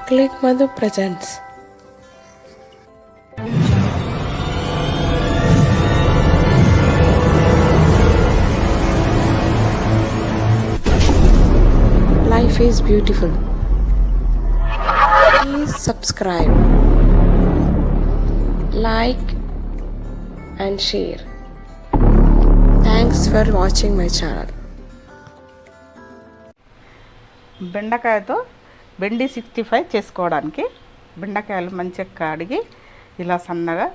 Click Madhu presents Life is beautiful. Please subscribe, like and share. Thanks for watching my channel. బెండకాయతో బెండి 65 చేసుకోవడానికి బెండకాయలు మంచిగా కడిగి ఇలా సన్నగా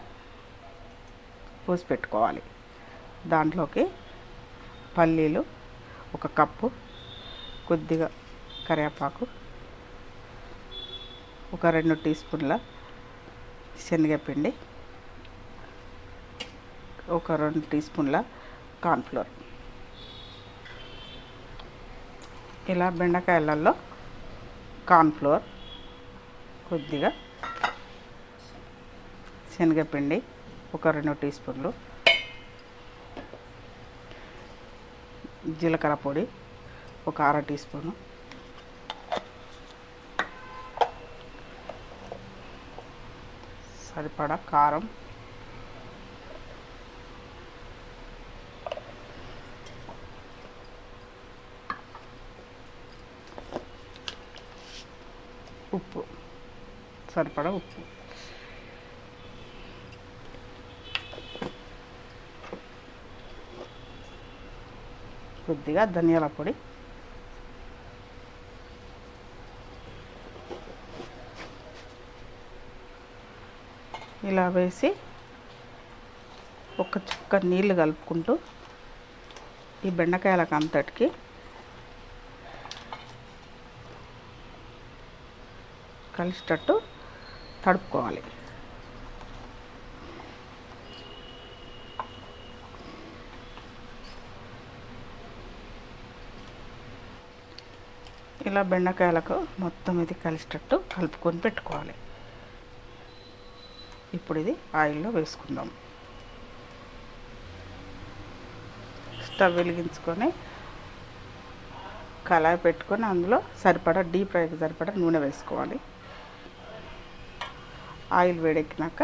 పోసి పెట్టుకోవాలి. దాంట్లోకి పల్లీలు 1 కప్పు, కొద్దిగా కరివేపాకు, 2 టీ స్పూన్ల శనగపిండి, 2 టీ స్పూన్ల కార్న్ఫ్లోర్. ఇలా బెండకాయలలో కార్న్ఫ్లోర్, కొద్దిగా శనగపిండి, 2 టీ స్పూన్లు, జీలకర్ర పొడి 1/2 టీ స్పూను, సరిపడా కారం, ఉప్పు, సరిపడా ఉప్పు, కొద్దిగా ధనియాల పొడి, ఇలా వేసి 1 చుక్క నీళ్ళు కలుపుకుంటూ ఈ బెండకాయలకు అంతటికి కలిసేటట్టు తడుపుకోవాలి. ఇలా బెండకాయలకు మొత్తం ఇది కలిసేటట్టు కలుపుకొని పెట్టుకోవాలి. ఇప్పుడు ఇది ఆయిల్లో వేసుకుందాం. స్టవ్ వెలిగించుకొని కళాయి పెట్టుకొని అందులో సరిపడా డీప్ ఫ్రైకి సరిపడా నూనె వేసుకోవాలి. ఆయిల్ వేడెక్కినాక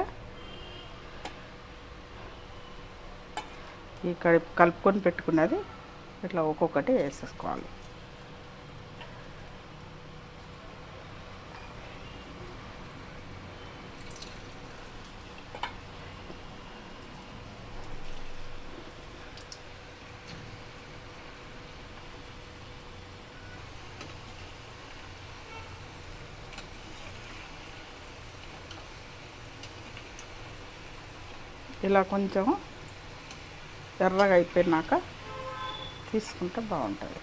ఈ కలుపుకొని పెట్టుకున్నది ఇట్లా ఒక్కొక్కటి వేసేసుకోవాలి. ఇలా కొంచెం ఎర్రగా అయిపోయినాక తీసుకుంటే బాగుంటుంది.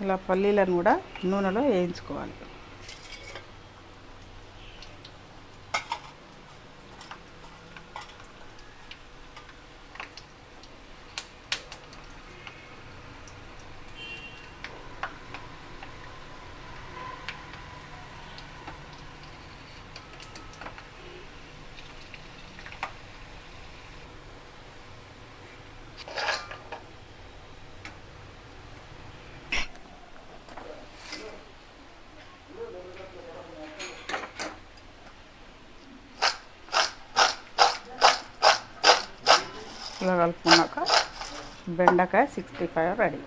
ఇలా పల్లీలను కూడా నూనెలో వేయించుకోవాలి. ఇలా కలుపుకున్నాక బెండకాయ 65 రెడీ.